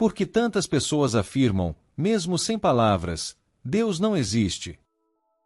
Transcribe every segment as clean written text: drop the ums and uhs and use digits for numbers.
Porque tantas pessoas afirmam, mesmo sem palavras, Deus não existe.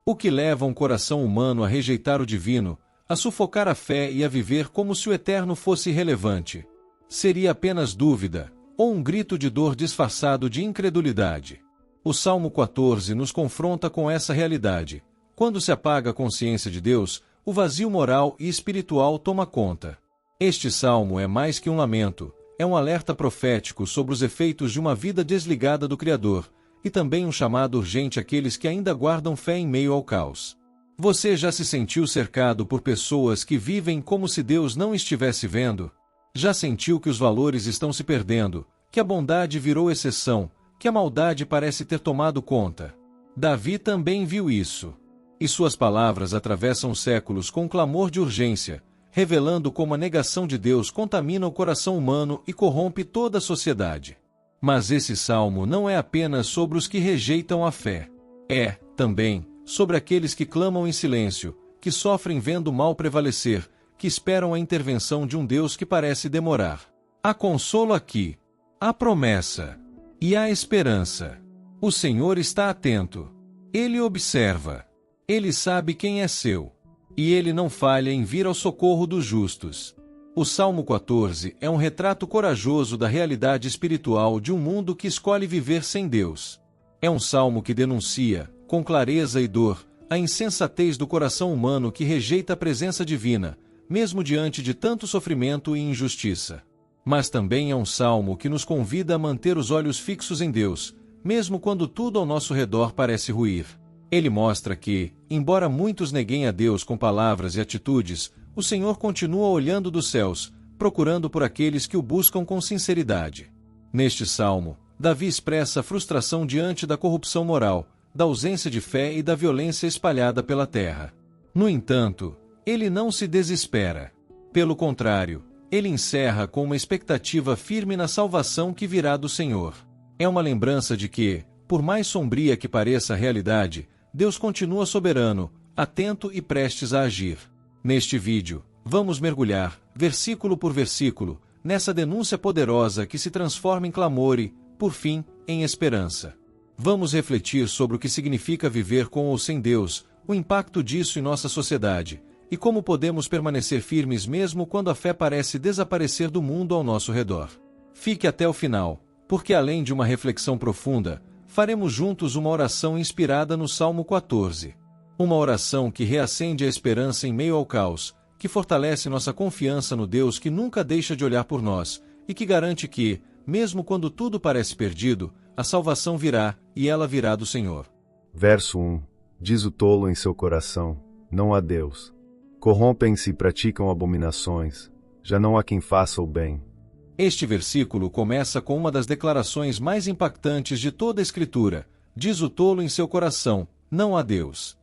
O que leva um coração humano a rejeitar o divino, a sufocar a fé e a viver como se o eterno fosse irrelevante? Seria apenas dúvida, ou um grito de dor disfarçado de incredulidade. O Salmo 14 nos confronta com essa realidade. Quando se apaga a consciência de Deus, o vazio moral e espiritual toma conta. Este salmo é mais que um lamento, é um alerta profético sobre os efeitos de uma vida desligada do Criador, e também um chamado urgente àqueles que ainda guardam fé em meio ao caos. Você já se sentiu cercado por pessoas que vivem como se Deus não estivesse vendo? Já sentiu que os valores estão se perdendo, que a bondade virou exceção, que a maldade parece ter tomado conta? Davi também viu isso. E suas palavras atravessam séculos com clamor de urgência, revelando como a negação de Deus contamina o coração humano e corrompe toda a sociedade. Mas esse salmo não é apenas sobre os que rejeitam a fé. É, também, sobre aqueles que clamam em silêncio, que sofrem vendo o mal prevalecer, que esperam a intervenção de um Deus que parece demorar. Há consolo aqui. Há promessa. E há esperança. O Senhor está atento. Ele observa. Ele sabe quem é seu. E ele não falha em vir ao socorro dos justos. O Salmo 14 é um retrato corajoso da realidade espiritual de um mundo que escolhe viver sem Deus. É um salmo que denuncia, com clareza e dor, a insensatez do coração humano que rejeita a presença divina, mesmo diante de tanto sofrimento e injustiça. Mas também é um salmo que nos convida a manter os olhos fixos em Deus, mesmo quando tudo ao nosso redor parece ruir. Ele mostra que, embora muitos neguem a Deus com palavras e atitudes, o Senhor continua olhando dos céus, procurando por aqueles que o buscam com sinceridade. Neste salmo, Davi expressa a frustração diante da corrupção moral, da ausência de fé e da violência espalhada pela terra. No entanto, ele não se desespera. Pelo contrário, ele encerra com uma expectativa firme na salvação que virá do Senhor. É uma lembrança de que, por mais sombria que pareça a realidade, Deus continua soberano, atento e prestes a agir. Neste vídeo, vamos mergulhar, versículo por versículo, nessa denúncia poderosa que se transforma em clamor e, por fim, em esperança. Vamos refletir sobre o que significa viver com ou sem Deus, o impacto disso em nossa sociedade, e como podemos permanecer firmes mesmo quando a fé parece desaparecer do mundo ao nosso redor. Fique até o final, porque além de uma reflexão profunda, faremos juntos uma oração inspirada no Salmo 14. Uma oração que reacende a esperança em meio ao caos, que fortalece nossa confiança no Deus que nunca deixa de olhar por nós, e que garante que, mesmo quando tudo parece perdido, a salvação virá, e ela virá do Senhor. Verso 1. Diz o tolo em seu coração: não há Deus. Corrompem-se e praticam abominações. Já não há quem faça o bem. Este versículo começa com uma das declarações mais impactantes de toda a Escritura. Diz o tolo em seu coração: não há Deus.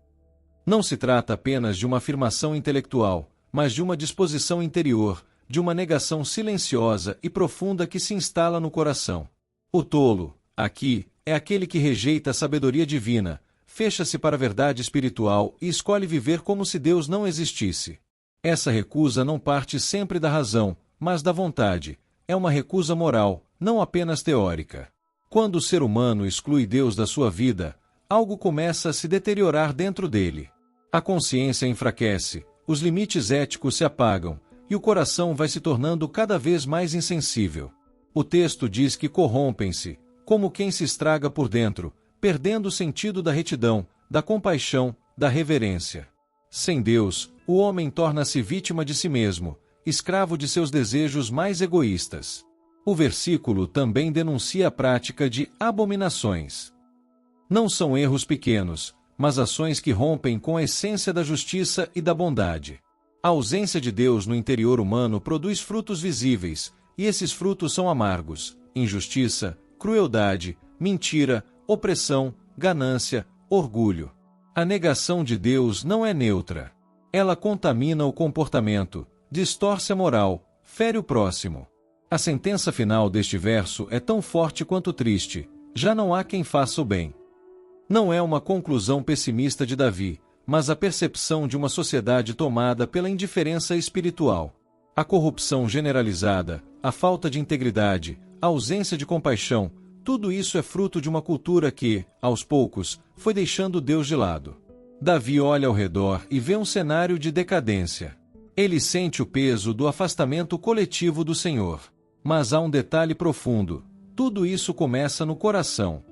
Não se trata apenas de uma afirmação intelectual, mas de uma disposição interior, de uma negação silenciosa e profunda que se instala no coração. O tolo, aqui, é aquele que rejeita a sabedoria divina, fecha-se para a verdade espiritual e escolhe viver como se Deus não existisse. Essa recusa não parte sempre da razão, mas da vontade. É uma recusa moral, não apenas teórica. Quando o ser humano exclui Deus da sua vida, algo começa a se deteriorar dentro dele. A consciência enfraquece, os limites éticos se apagam, e o coração vai se tornando cada vez mais insensível. O texto diz que corrompem-se, como quem se estraga por dentro, perdendo o sentido da retidão, da compaixão, da reverência. Sem Deus, o homem torna-se vítima de si mesmo, escravo de seus desejos mais egoístas. O versículo também denuncia a prática de abominações. Não são erros pequenos, mas ações que rompem com a essência da justiça e da bondade. A ausência de Deus no interior humano produz frutos visíveis, e esses frutos são amargos: injustiça, crueldade, mentira, opressão, ganância, orgulho. A negação de Deus não é neutra. Ela contamina o comportamento, distorce a moral, fere o próximo. A sentença final deste verso é tão forte quanto triste: já não há quem faça o bem. Não é uma conclusão pessimista de Davi, mas a percepção de uma sociedade tomada pela indiferença espiritual. A corrupção generalizada, a falta de integridade, a ausência de compaixão, tudo isso é fruto de uma cultura que, aos poucos, foi deixando Deus de lado. Davi olha ao redor e vê um cenário de decadência. Ele sente o peso do afastamento coletivo do Senhor. Mas há um detalhe profundo: tudo isso começa no coração.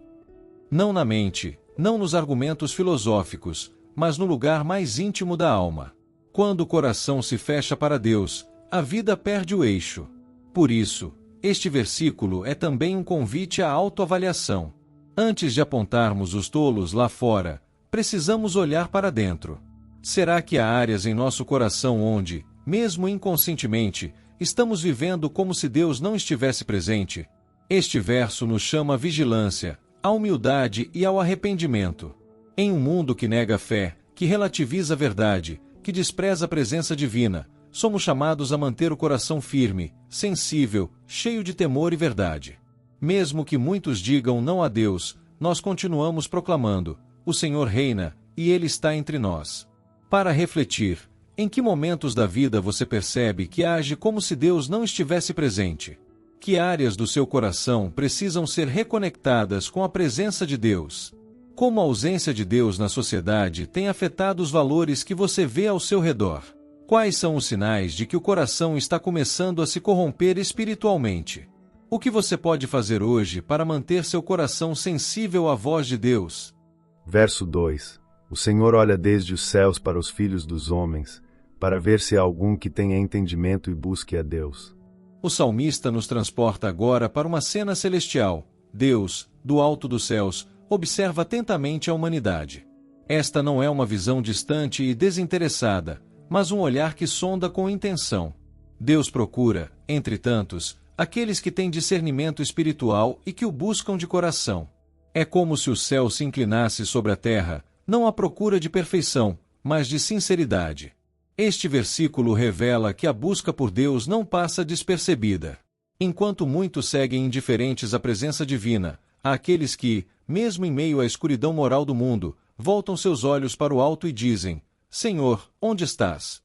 Não na mente, não nos argumentos filosóficos, mas no lugar mais íntimo da alma. Quando o coração se fecha para Deus, a vida perde o eixo. Por isso, este versículo é também um convite à autoavaliação. Antes de apontarmos os tolos lá fora, precisamos olhar para dentro. Será que há áreas em nosso coração onde, mesmo inconscientemente, estamos vivendo como se Deus não estivesse presente? Este verso nos chama à vigilância, à humildade e ao arrependimento. Em um mundo que nega a fé, que relativiza a verdade, que despreza a presença divina, somos chamados a manter o coração firme, sensível, cheio de temor e verdade. Mesmo que muitos digam não a Deus, nós continuamos proclamando: o Senhor reina, e Ele está entre nós. Para refletir, em que momentos da vida você percebe que age como se Deus não estivesse presente? Que áreas do seu coração precisam ser reconectadas com a presença de Deus? Como a ausência de Deus na sociedade tem afetado os valores que você vê ao seu redor? Quais são os sinais de que o coração está começando a se corromper espiritualmente? O que você pode fazer hoje para manter seu coração sensível à voz de Deus? Verso 2. O Senhor olha desde os céus para os filhos dos homens, para ver se há algum que tenha entendimento e busque a Deus. O salmista nos transporta agora para uma cena celestial. Deus, do alto dos céus, observa atentamente a humanidade. Esta não é uma visão distante e desinteressada, mas um olhar que sonda com intenção. Deus procura, entre tantos, aqueles que têm discernimento espiritual e que o buscam de coração. É como se o céu se inclinasse sobre a terra, não à procura de perfeição, mas de sinceridade. Este versículo revela que a busca por Deus não passa despercebida. Enquanto muitos seguem indiferentes à presença divina, há aqueles que, mesmo em meio à escuridão moral do mundo, voltam seus olhos para o alto e dizem: Senhor, onde estás?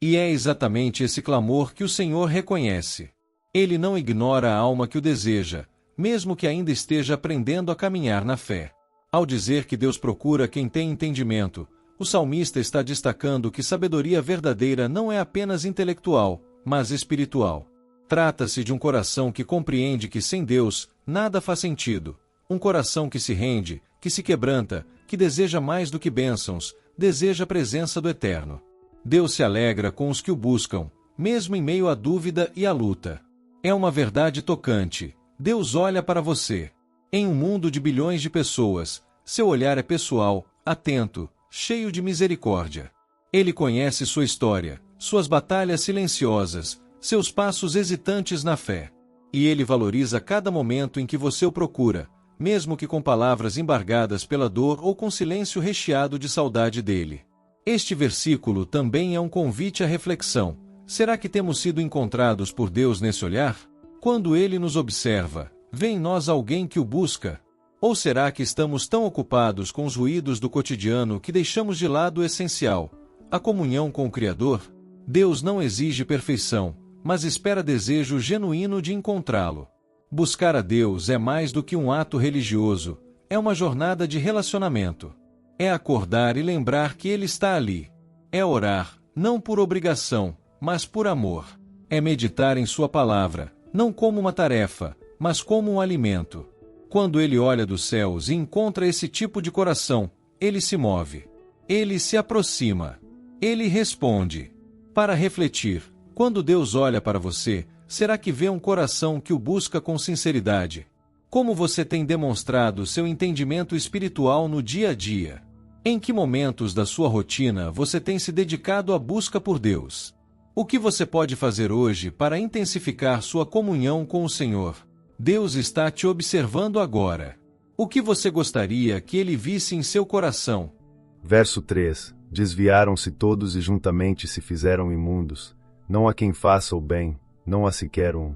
E é exatamente esse clamor que o Senhor reconhece. Ele não ignora a alma que o deseja, mesmo que ainda esteja aprendendo a caminhar na fé. Ao dizer que Deus procura quem tem entendimento, o salmista está destacando que sabedoria verdadeira não é apenas intelectual, mas espiritual. Trata-se de um coração que compreende que sem Deus, nada faz sentido. Um coração que se rende, que se quebranta, que deseja mais do que bênçãos, deseja a presença do Eterno. Deus se alegra com os que o buscam, mesmo em meio à dúvida e à luta. É uma verdade tocante. Deus olha para você. Em um mundo de bilhões de pessoas, seu olhar é pessoal, atento, cheio de misericórdia. Ele conhece sua história, suas batalhas silenciosas, seus passos hesitantes na fé. E ele valoriza cada momento em que você o procura, mesmo que com palavras embargadas pela dor ou com silêncio recheado de saudade dele. Este versículo também é um convite à reflexão. Será que temos sido encontrados por Deus nesse olhar? Quando ele nos observa, vê em nós alguém que o busca? Ou será que estamos tão ocupados com os ruídos do cotidiano que deixamos de lado o essencial, a comunhão com o Criador? Deus não exige perfeição, mas espera desejo genuíno de encontrá-lo. Buscar a Deus é mais do que um ato religioso, é uma jornada de relacionamento. É acordar e lembrar que Ele está ali. É orar, não por obrigação, mas por amor. É meditar em Sua palavra, não como uma tarefa, mas como um alimento. Quando Ele olha dos céus e encontra esse tipo de coração, Ele se move. Ele se aproxima. Ele responde. Para refletir, quando Deus olha para você, será que vê um coração que o busca com sinceridade? Como você tem demonstrado seu entendimento espiritual no dia a dia? Em que momentos da sua rotina você tem se dedicado à busca por Deus? O que você pode fazer hoje para intensificar sua comunhão com o Senhor? Deus está te observando agora. O que você gostaria que Ele visse em seu coração? Verso 3. Desviaram-se todos e juntamente se fizeram imundos. Não há quem faça o bem, não há sequer um.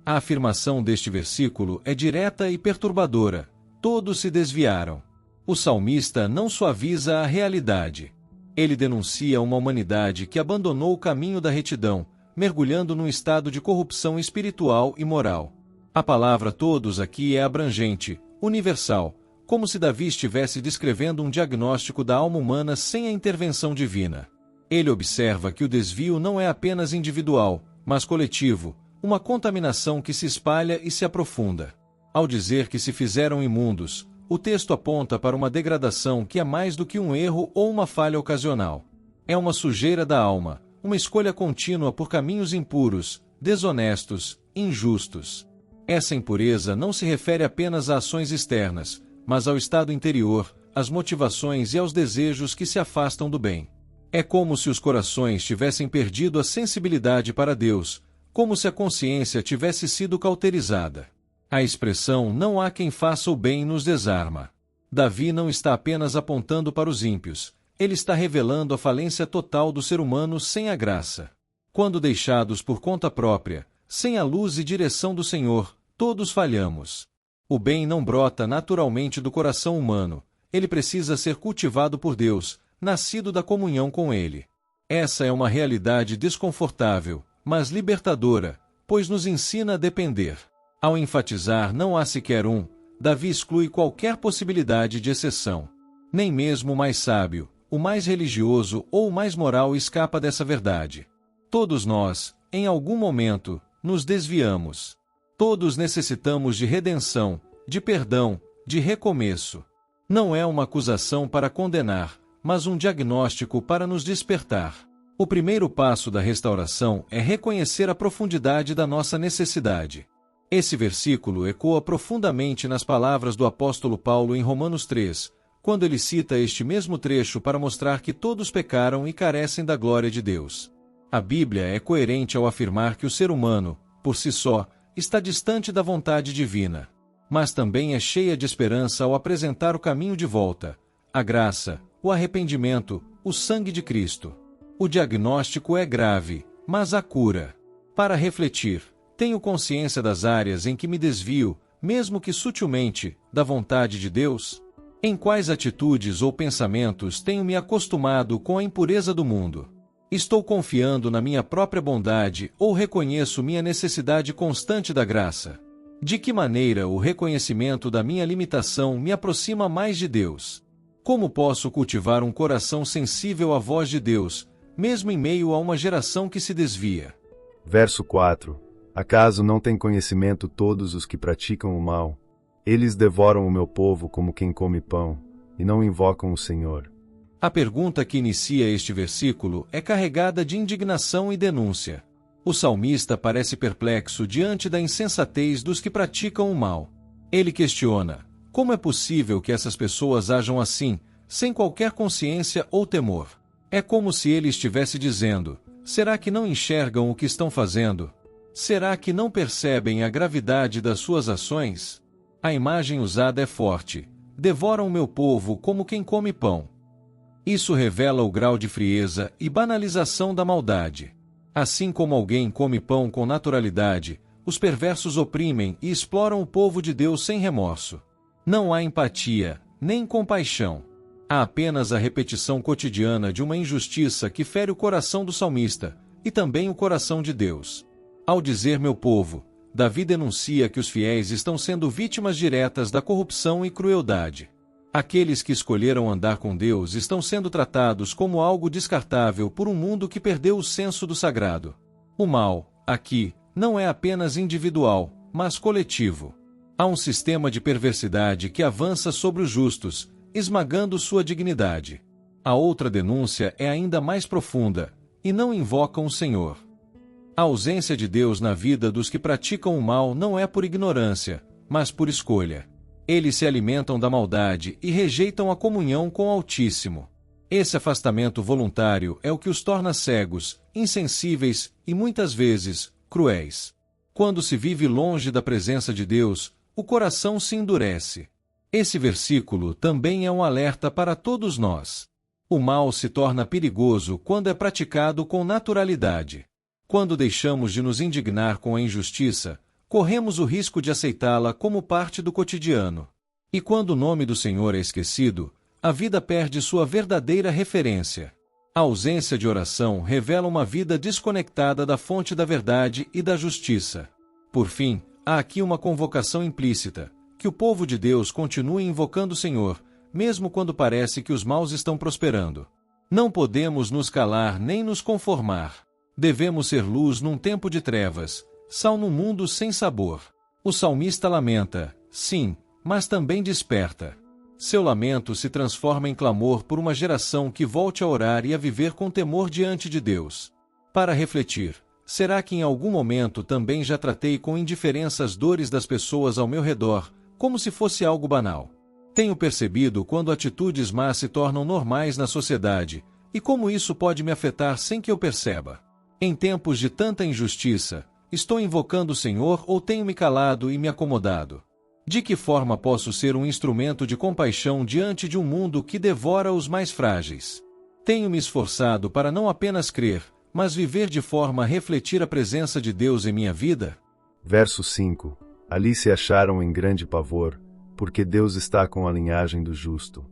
A afirmação deste versículo é direta e perturbadora. Todos se desviaram. O salmista não suaviza a realidade. Ele denuncia uma humanidade que abandonou o caminho da retidão, mergulhando num estado de corrupção espiritual e moral. A palavra todos aqui é abrangente, universal, como se Davi estivesse descrevendo um diagnóstico da alma humana sem a intervenção divina. Ele observa que o desvio não é apenas individual, mas coletivo, uma contaminação que se espalha e se aprofunda. Ao dizer que se fizeram imundos, o texto aponta para uma degradação que é mais do que um erro ou uma falha ocasional. É uma sujeira da alma, uma escolha contínua por caminhos impuros, desonestos, injustos. Essa impureza não se refere apenas a ações externas, mas ao estado interior, às motivações e aos desejos que se afastam do bem. É como se os corações tivessem perdido a sensibilidade para Deus, como se a consciência tivesse sido cauterizada. A expressão "não há quem faça o bem" nos desarma. Davi não está apenas apontando para os ímpios, ele está revelando a falência total do ser humano sem a graça. Quando deixados por conta própria, sem a luz e direção do Senhor, todos falhamos. O bem não brota naturalmente do coração humano, ele precisa ser cultivado por Deus, nascido da comunhão com Ele. Essa é uma realidade desconfortável, mas libertadora, pois nos ensina a depender. Ao enfatizar "não há sequer um", Davi exclui qualquer possibilidade de exceção. Nem mesmo o mais sábio, o mais religioso ou o mais moral escapa dessa verdade. Todos nós, em algum momento, nos desviamos. Todos necessitamos de redenção, de perdão, de recomeço. Não é uma acusação para condenar, mas um diagnóstico para nos despertar. O primeiro passo da restauração é reconhecer a profundidade da nossa necessidade. Esse versículo ecoa profundamente nas palavras do apóstolo Paulo em Romanos 3, quando ele cita este mesmo trecho para mostrar que todos pecaram e carecem da glória de Deus. A Bíblia é coerente ao afirmar que o ser humano, por si só, está distante da vontade divina, mas também é cheia de esperança ao apresentar o caminho de volta, a graça, o arrependimento, o sangue de Cristo. O diagnóstico é grave, mas há cura. Para refletir, tenho consciência das áreas em que me desvio, mesmo que sutilmente, da vontade de Deus? Em quais atitudes ou pensamentos tenho me acostumado com a impureza do mundo? Estou confiando na minha própria bondade ou reconheço minha necessidade constante da graça? De que maneira o reconhecimento da minha limitação me aproxima mais de Deus? Como posso cultivar um coração sensível à voz de Deus, mesmo em meio a uma geração que se desvia? Verso 4. Acaso não têm conhecimento todos os que praticam o mal? Eles devoram o meu povo como quem come pão, e não invocam o Senhor. A pergunta que inicia este versículo é carregada de indignação e denúncia. O salmista parece perplexo diante da insensatez dos que praticam o mal. Ele questiona: como é possível que essas pessoas ajam assim, sem qualquer consciência ou temor? É como se ele estivesse dizendo: será que não enxergam o que estão fazendo? Será que não percebem a gravidade das suas ações? A imagem usada é forte: devoram o meu povo como quem come pão. Isso revela o grau de frieza e banalização da maldade. Assim como alguém come pão com naturalidade, os perversos oprimem e exploram o povo de Deus sem remorso. Não há empatia, nem compaixão. Há apenas a repetição cotidiana de uma injustiça que fere o coração do salmista, e também o coração de Deus. Ao dizer meu povo, Davi denuncia que os fiéis estão sendo vítimas diretas da corrupção e crueldade. Aqueles que escolheram andar com Deus estão sendo tratados como algo descartável por um mundo que perdeu o senso do sagrado. O mal, aqui, não é apenas individual, mas coletivo. Há um sistema de perversidade que avança sobre os justos, esmagando sua dignidade. A outra denúncia é ainda mais profunda: e não invocam o Senhor. A ausência de Deus na vida dos que praticam o mal não é por ignorância, mas por escolha. Eles se alimentam da maldade e rejeitam a comunhão com o Altíssimo. Esse afastamento voluntário é o que os torna cegos, insensíveis e, muitas vezes, cruéis. Quando se vive longe da presença de Deus, o coração se endurece. Esse versículo também é um alerta para todos nós. O mal se torna perigoso quando é praticado com naturalidade. Quando deixamos de nos indignar com a injustiça, corremos o risco de aceitá-la como parte do cotidiano. E quando o nome do Senhor é esquecido, a vida perde sua verdadeira referência. A ausência de oração revela uma vida desconectada da fonte da verdade e da justiça. Por fim, há aqui uma convocação implícita, que o povo de Deus continue invocando o Senhor, mesmo quando parece que os maus estão prosperando. Não podemos nos calar nem nos conformar. Devemos ser luz num tempo de trevas, sal num mundo sem sabor. O salmista lamenta, sim, mas também desperta. Seu lamento se transforma em clamor por uma geração que volte a orar e a viver com temor diante de Deus. Para refletir, será que em algum momento também já tratei com indiferença as dores das pessoas ao meu redor, como se fosse algo banal? Tenho percebido quando atitudes más se tornam normais na sociedade, e como isso pode me afetar sem que eu perceba. Em tempos de tanta injustiça, estou invocando o Senhor ou tenho me calado e me acomodado? De que forma posso ser um instrumento de compaixão diante de um mundo que devora os mais frágeis? Tenho me esforçado para não apenas crer, mas viver de forma a refletir a presença de Deus em minha vida? Verso 5. Ali se acharam em grande pavor, porque Deus está com a linhagem do justo.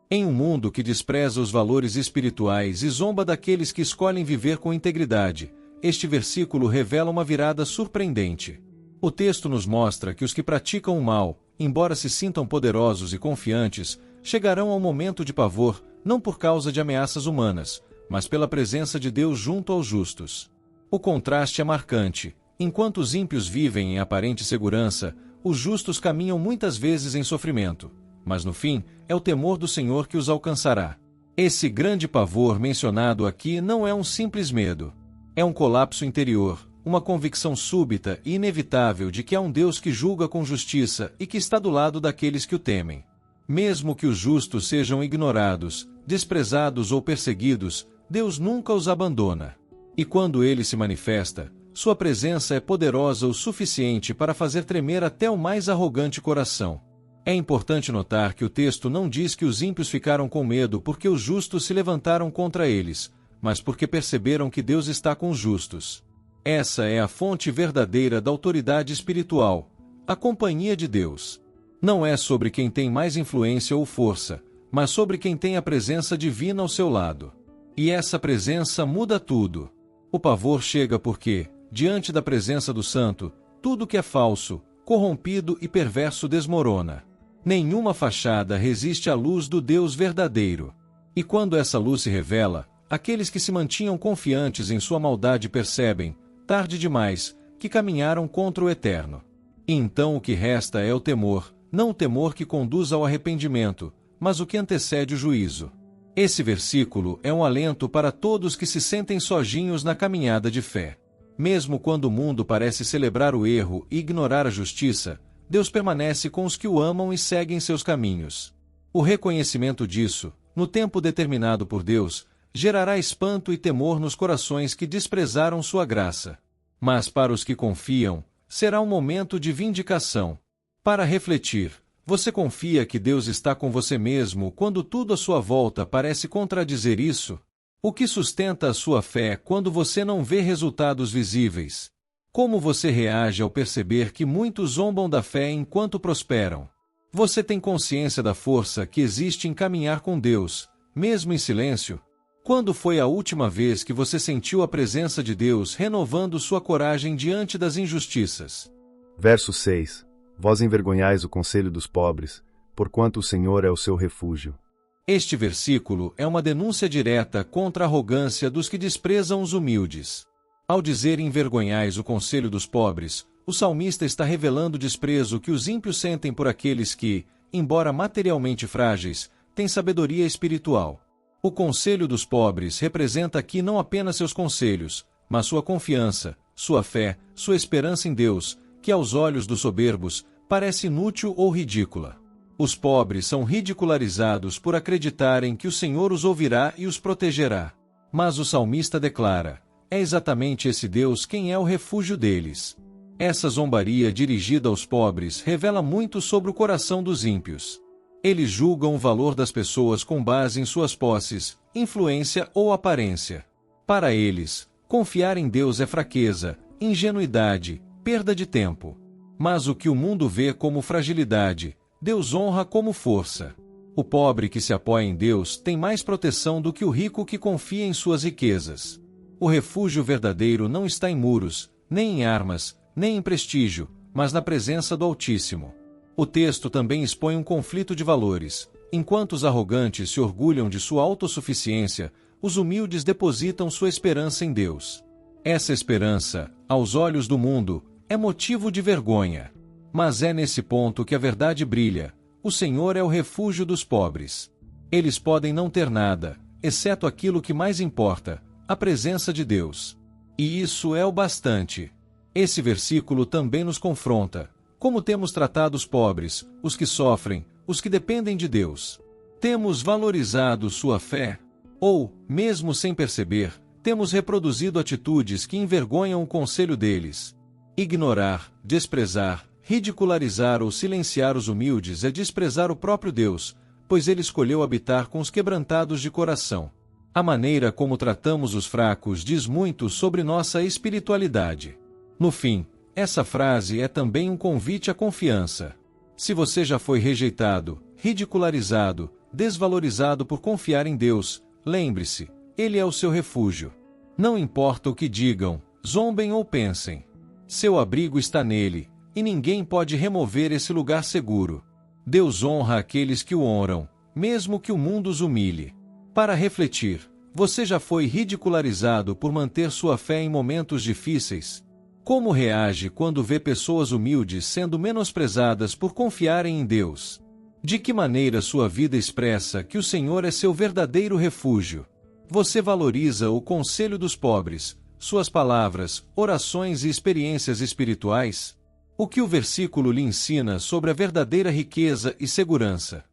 Em um mundo que despreza os valores espirituais e zomba daqueles que escolhem viver com integridade, este versículo revela uma virada surpreendente. O texto nos mostra que os que praticam o mal, embora se sintam poderosos e confiantes, chegarão ao momento de pavor, não por causa de ameaças humanas, mas pela presença de Deus junto aos justos. O contraste é marcante. Enquanto os ímpios vivem em aparente segurança, os justos caminham muitas vezes em sofrimento, mas no fim, é o temor do Senhor que os alcançará. Esse grande pavor mencionado aqui não é um simples medo. É um colapso interior, uma convicção súbita e inevitável de que há um Deus que julga com justiça e que está do lado daqueles que o temem. Mesmo que os justos sejam ignorados, desprezados ou perseguidos, Deus nunca os abandona. E quando ele se manifesta, sua presença é poderosa o suficiente para fazer tremer até o mais arrogante coração. É importante notar que o texto não diz que os ímpios ficaram com medo porque os justos se levantaram contra eles, mas porque perceberam que Deus está com os justos. Essa é a fonte verdadeira da autoridade espiritual, a companhia de Deus. Não é sobre quem tem mais influência ou força, mas sobre quem tem a presença divina ao seu lado. E essa presença muda tudo. O pavor chega porque, diante da presença do Santo, tudo que é falso, corrompido e perverso desmorona. Nenhuma fachada resiste à luz do Deus verdadeiro. E quando essa luz se revela, aqueles que se mantinham confiantes em sua maldade percebem, tarde demais, que caminharam contra o Eterno. E então o que resta é o temor, não o temor que conduz ao arrependimento, mas o que antecede o juízo. Esse versículo é um alento para todos que se sentem sozinhos na caminhada de fé. Mesmo quando o mundo parece celebrar o erro e ignorar a justiça, Deus permanece com os que o amam e seguem seus caminhos. O reconhecimento disso, no tempo determinado por Deus, gerará espanto e temor nos corações que desprezaram sua graça. Mas para os que confiam, será um momento de vindicação. Para refletir, você confia que Deus está com você mesmo quando tudo à sua volta parece contradizer isso? O que sustenta a sua fé quando você não vê resultados visíveis? Como você reage ao perceber que muitos zombam da fé enquanto prosperam? Você tem consciência da força que existe em caminhar com Deus, mesmo em silêncio? Quando foi a última vez que você sentiu a presença de Deus renovando sua coragem diante das injustiças? Verso 6. Vós envergonhais o conselho dos pobres, porquanto o Senhor é o seu refúgio. Este versículo é uma denúncia direta contra a arrogância dos que desprezam os humildes. Ao dizer envergonhais o conselho dos pobres, o salmista está revelando o desprezo que os ímpios sentem por aqueles que, embora materialmente frágeis, têm sabedoria espiritual. O conselho dos pobres representa aqui não apenas seus conselhos, mas sua confiança, sua fé, sua esperança em Deus, que aos olhos dos soberbos parece inútil ou ridícula. Os pobres são ridicularizados por acreditarem que o Senhor os ouvirá e os protegerá. Mas o salmista declara: é exatamente esse Deus quem é o refúgio deles. Essa zombaria dirigida aos pobres revela muito sobre o coração dos ímpios. Eles julgam o valor das pessoas com base em suas posses, influência ou aparência. Para eles, confiar em Deus é fraqueza, ingenuidade, perda de tempo. Mas o que o mundo vê como fragilidade, Deus honra como força. O pobre que se apoia em Deus tem mais proteção do que o rico que confia em suas riquezas. O refúgio verdadeiro não está em muros, nem em armas, nem em prestígio, mas na presença do Altíssimo. O texto também expõe um conflito de valores. Enquanto os arrogantes se orgulham de sua autossuficiência, os humildes depositam sua esperança em Deus. Essa esperança, aos olhos do mundo, é motivo de vergonha. Mas é nesse ponto que a verdade brilha. O Senhor é o refúgio dos pobres. Eles podem não ter nada, exceto aquilo que mais importa, a presença de Deus. E isso é o bastante. Esse versículo também nos confronta. Como temos tratado os pobres, os que sofrem, os que dependem de Deus? Temos valorizado sua fé? Ou, mesmo sem perceber, temos reproduzido atitudes que envergonham o conselho deles? Ignorar, desprezar, ridicularizar ou silenciar os humildes é desprezar o próprio Deus, pois ele escolheu habitar com os quebrantados de coração. A maneira como tratamos os fracos diz muito sobre nossa espiritualidade. No fim, essa frase é também um convite à confiança. Se você já foi rejeitado, ridicularizado, desvalorizado por confiar em Deus, lembre-se, Ele é o seu refúgio. Não importa o que digam, zombem ou pensem. Seu abrigo está nele, e ninguém pode remover esse lugar seguro. Deus honra aqueles que o honram, mesmo que o mundo os humilhe. Para refletir, você já foi ridicularizado por manter sua fé em momentos difíceis? Como reage quando vê pessoas humildes sendo menosprezadas por confiarem em Deus? De que maneira sua vida expressa que o Senhor é seu verdadeiro refúgio? Você valoriza o conselho dos pobres, suas palavras, orações e experiências espirituais? O que o versículo lhe ensina sobre a verdadeira riqueza e segurança?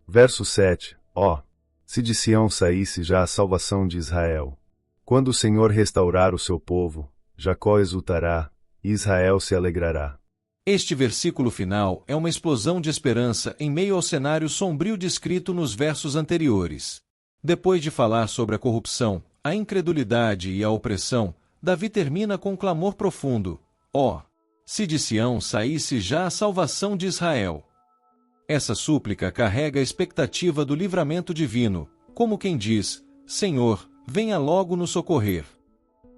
Verso 7. Se de Sião saísse já a salvação de Israel. Quando o Senhor restaurar o seu povo, Jacó exultará, e Israel se alegrará. Este versículo final é uma explosão de esperança em meio ao cenário sombrio descrito nos versos anteriores. Depois de falar sobre a corrupção, a incredulidade e a opressão, Davi termina com um clamor profundo: se de Sião saísse já a salvação de Israel. Essa súplica carrega a expectativa do livramento divino, como quem diz: Senhor, venha logo nos socorrer.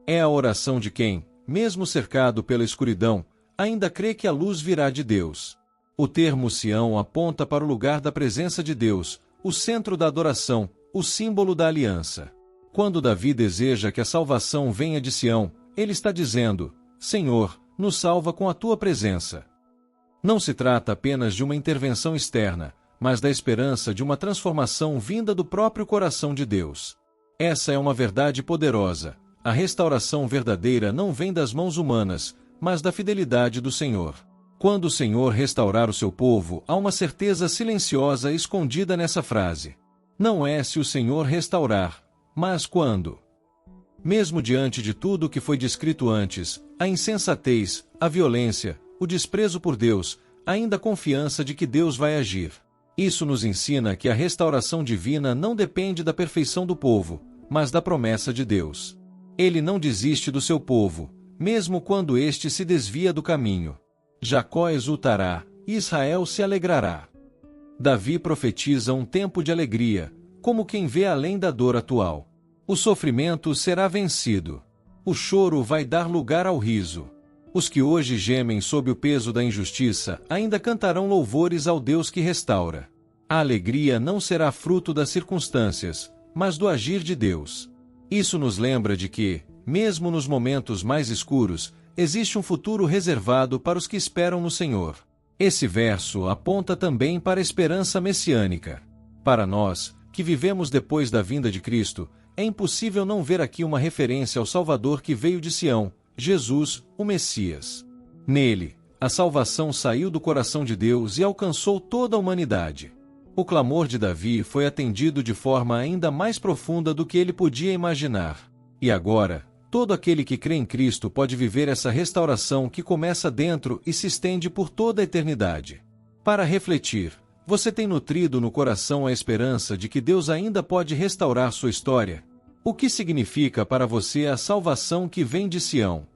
É a oração de quem, mesmo cercado pela escuridão, ainda crê que a luz virá de Deus. O termo Sião aponta para o lugar da presença de Deus, o centro da adoração, o símbolo da aliança. Quando Davi deseja que a salvação venha de Sião, ele está dizendo: Senhor, nos salva com a tua presença. Não se trata apenas de uma intervenção externa, mas da esperança de uma transformação vinda do próprio coração de Deus. Essa é uma verdade poderosa. A restauração verdadeira não vem das mãos humanas, mas da fidelidade do Senhor. Quando o Senhor restaurar o seu povo, há uma certeza silenciosa escondida nessa frase. Não é se o Senhor restaurar, mas quando. Mesmo diante de tudo o que foi descrito antes, a insensatez, a violência, o desprezo por Deus, ainda a confiança de que Deus vai agir. Isso nos ensina que a restauração divina não depende da perfeição do povo, mas da promessa de Deus. Ele não desiste do seu povo, mesmo quando este se desvia do caminho. Jacó exultará, e Israel se alegrará. Davi profetiza um tempo de alegria, como quem vê além da dor atual. O sofrimento será vencido. O choro vai dar lugar ao riso. Os que hoje gemem sob o peso da injustiça ainda cantarão louvores ao Deus que restaura. A alegria não será fruto das circunstâncias, mas do agir de Deus. Isso nos lembra de que, mesmo nos momentos mais escuros, existe um futuro reservado para os que esperam no Senhor. Esse verso aponta também para a esperança messiânica. Para nós, que vivemos depois da vinda de Cristo, é impossível não ver aqui uma referência ao Salvador que veio de Sião, Jesus, o Messias. Nele, a salvação saiu do coração de Deus e alcançou toda a humanidade. O clamor de Davi foi atendido de forma ainda mais profunda do que ele podia imaginar. E agora, todo aquele que crê em Cristo pode viver essa restauração que começa dentro e se estende por toda a eternidade. Para refletir, você tem nutrido no coração a esperança de que Deus ainda pode restaurar sua história? O que significa para você a salvação que vem de Sião?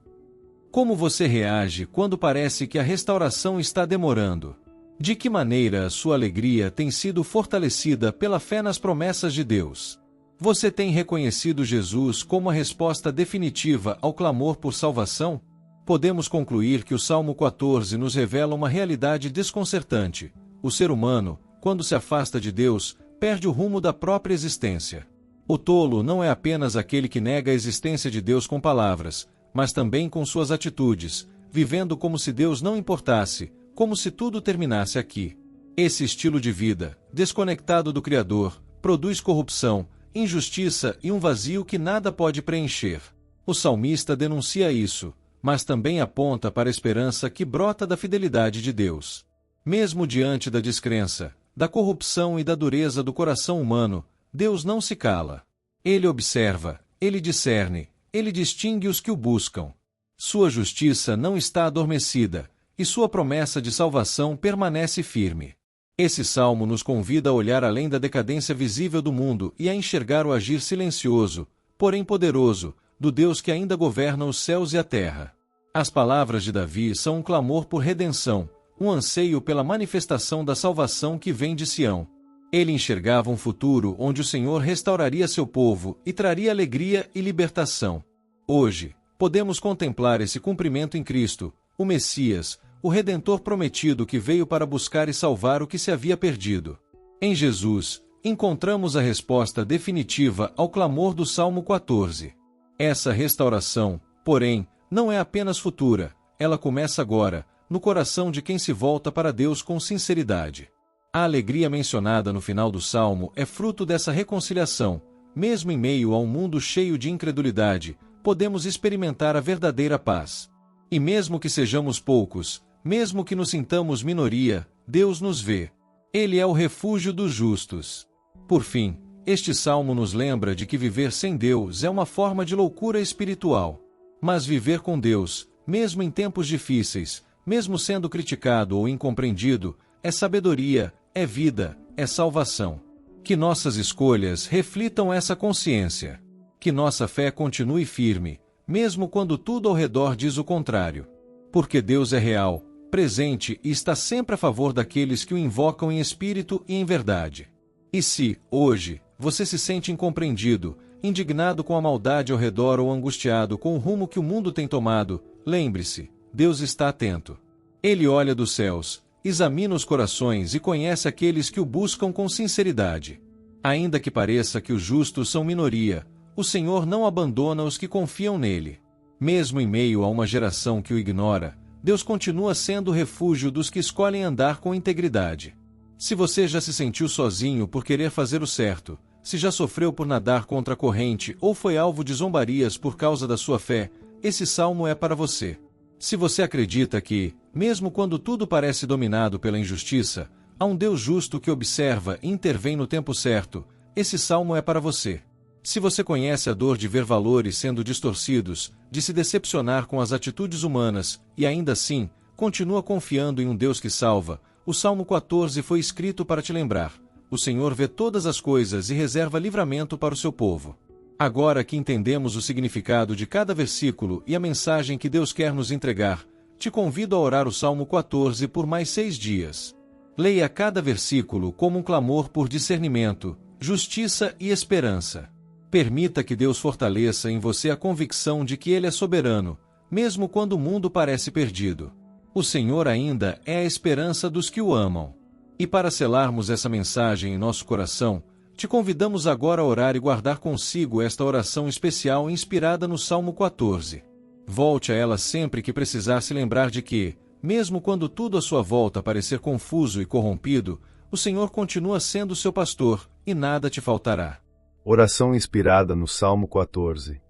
Como você reage quando parece que a restauração está demorando? De que maneira a sua alegria tem sido fortalecida pela fé nas promessas de Deus? Você tem reconhecido Jesus como a resposta definitiva ao clamor por salvação? Podemos concluir que o Salmo 14 nos revela uma realidade desconcertante. O ser humano, quando se afasta de Deus, perde o rumo da própria existência. O tolo não é apenas aquele que nega a existência de Deus com palavras, mas também com suas atitudes, vivendo como se Deus não importasse, como se tudo terminasse aqui. Esse estilo de vida, desconectado do Criador, produz corrupção, injustiça e um vazio que nada pode preencher. O salmista denuncia isso, mas também aponta para a esperança que brota da fidelidade de Deus. Mesmo diante da descrença, da corrupção e da dureza do coração humano, Deus não se cala. Ele observa, ele discerne, ele distingue os que o buscam. Sua justiça não está adormecida, e sua promessa de salvação permanece firme. Esse salmo nos convida a olhar além da decadência visível do mundo e a enxergar o agir silencioso, porém poderoso, do Deus que ainda governa os céus e a terra. As palavras de Davi são um clamor por redenção, um anseio pela manifestação da salvação que vem de Sião. Ele enxergava um futuro onde o Senhor restauraria seu povo e traria alegria e libertação. Hoje, podemos contemplar esse cumprimento em Cristo, o Messias, o Redentor prometido que veio para buscar e salvar o que se havia perdido. Em Jesus, encontramos a resposta definitiva ao clamor do Salmo 14. Essa restauração, porém, não é apenas futura, ela começa agora, no coração de quem se volta para Deus com sinceridade. A alegria mencionada no final do Salmo é fruto dessa reconciliação. Mesmo em meio a um mundo cheio de incredulidade, podemos experimentar a verdadeira paz. E mesmo que sejamos poucos, mesmo que nos sintamos minoria, Deus nos vê. Ele é o refúgio dos justos. Por fim, este salmo nos lembra de que viver sem Deus é uma forma de loucura espiritual. Mas viver com Deus, mesmo em tempos difíceis, mesmo sendo criticado ou incompreendido, é sabedoria, é vida, é salvação. Que nossas escolhas reflitam essa consciência. Que nossa fé continue firme, mesmo quando tudo ao redor diz o contrário. Porque Deus é real, presente e está sempre a favor daqueles que o invocam em espírito e em verdade. E se, hoje, você se sente incompreendido, indignado com a maldade ao redor ou angustiado com o rumo que o mundo tem tomado, lembre-se, Deus está atento. Ele olha dos céus, examina os corações e conhece aqueles que o buscam com sinceridade. Ainda que pareça que os justos são minoria, o Senhor não abandona os que confiam nele. Mesmo em meio a uma geração que o ignora, Deus continua sendo o refúgio dos que escolhem andar com integridade. Se você já se sentiu sozinho por querer fazer o certo, se já sofreu por nadar contra a corrente ou foi alvo de zombarias por causa da sua fé, esse salmo é para você. Se você acredita que, mesmo quando tudo parece dominado pela injustiça, há um Deus justo que observa e intervém no tempo certo, esse salmo é para você. Se você conhece a dor de ver valores sendo distorcidos, de se decepcionar com as atitudes humanas, e ainda assim, continua confiando em um Deus que salva, o Salmo 14 foi escrito para te lembrar: o Senhor vê todas as coisas e reserva livramento para o seu povo. Agora que entendemos o significado de cada versículo e a mensagem que Deus quer nos entregar, te convido a orar o Salmo 14 por mais 6 dias. Leia cada versículo como um clamor por discernimento, justiça e esperança. Permita que Deus fortaleça em você a convicção de que Ele é soberano, mesmo quando o mundo parece perdido. O Senhor ainda é a esperança dos que o amam. E para selarmos essa mensagem em nosso coração, te convidamos agora a orar e guardar consigo esta oração especial inspirada no Salmo 14. Volte a ela sempre que precisar se lembrar de que, mesmo quando tudo à sua volta parecer confuso e corrompido, o Senhor continua sendo seu pastor, e nada te faltará. Oração inspirada no Salmo 14.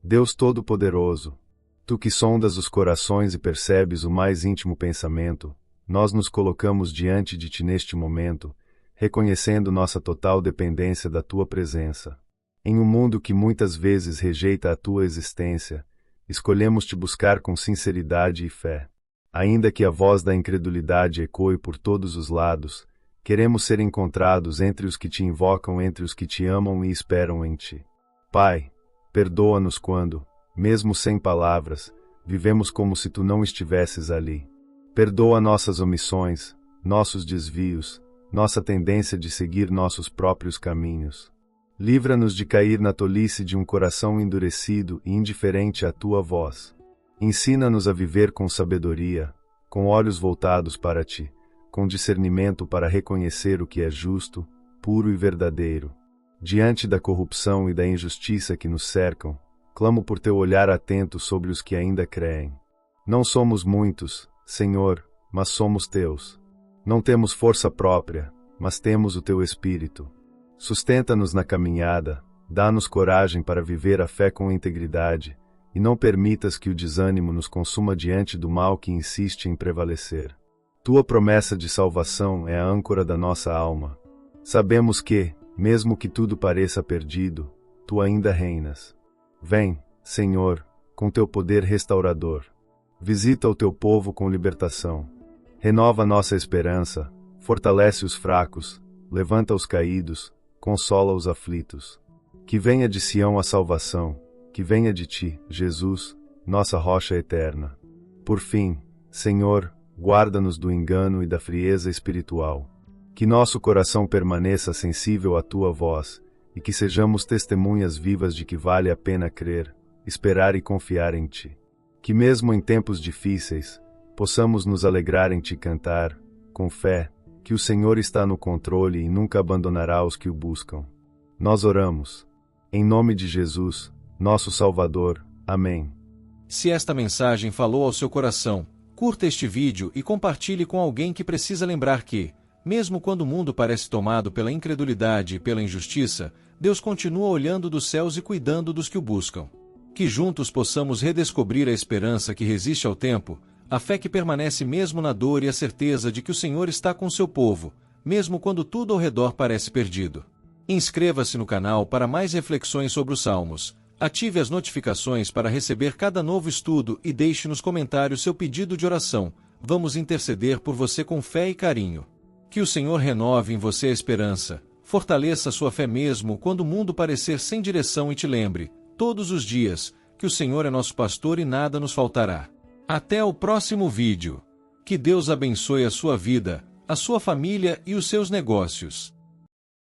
Deus Todo-Poderoso, Tu que sondas os corações e percebes o mais íntimo pensamento, nós nos colocamos diante de Ti neste momento, reconhecendo nossa total dependência da Tua presença. Em um mundo que muitas vezes rejeita a Tua existência, escolhemos Te buscar com sinceridade e fé. Ainda que a voz da incredulidade ecoe por todos os lados, queremos ser encontrados entre os que Te invocam, entre os que Te amam e esperam em Ti. Pai, perdoa-nos quando, mesmo sem palavras, vivemos como se Tu não estivesses ali. Perdoa nossas omissões, nossos desvios, nossa tendência de seguir nossos próprios caminhos. Livra-nos de cair na tolice de um coração endurecido e indiferente à tua voz. Ensina-nos a viver com sabedoria, com olhos voltados para ti, com discernimento para reconhecer o que é justo, puro e verdadeiro. Diante da corrupção e da injustiça que nos cercam, clamo por teu olhar atento sobre os que ainda creem. Não somos muitos, Senhor, mas somos teus. Não temos força própria, mas temos o teu Espírito. Sustenta-nos na caminhada, dá-nos coragem para viver a fé com integridade, e não permitas que o desânimo nos consuma diante do mal que insiste em prevalecer. Tua promessa de salvação é a âncora da nossa alma. Sabemos que, mesmo que tudo pareça perdido, tu ainda reinas. Vem, Senhor, com teu poder restaurador. Visita o teu povo com libertação. Renova nossa esperança, fortalece os fracos, levanta os caídos, consola os aflitos. Que venha de Sião a salvação, que venha de ti, Jesus, nossa rocha eterna. Por fim, Senhor, guarda-nos do engano e da frieza espiritual. Que nosso coração permaneça sensível à tua voz, e que sejamos testemunhas vivas de que vale a pena crer, esperar e confiar em ti. Que mesmo em tempos difíceis, possamos nos alegrar em te cantar, com fé, que o Senhor está no controle e nunca abandonará os que o buscam. Nós oramos. Em nome de Jesus, nosso Salvador. Amém. Se esta mensagem falou ao seu coração, curta este vídeo e compartilhe com alguém que precisa lembrar que, mesmo quando o mundo parece tomado pela incredulidade e pela injustiça, Deus continua olhando dos céus e cuidando dos que o buscam. Que juntos possamos redescobrir a esperança que resiste ao tempo, a fé que permanece mesmo na dor e a certeza de que o Senhor está com seu povo, mesmo quando tudo ao redor parece perdido. Inscreva-se no canal para mais reflexões sobre os Salmos, ative as notificações para receber cada novo estudo e deixe nos comentários seu pedido de oração. Vamos interceder por você com fé e carinho. Que o Senhor renove em você a esperança, fortaleça a sua fé mesmo quando o mundo parecer sem direção e te lembre, todos os dias, que o Senhor é nosso pastor e nada nos faltará. Até o próximo vídeo. Que Deus abençoe a sua vida, a sua família e os seus negócios.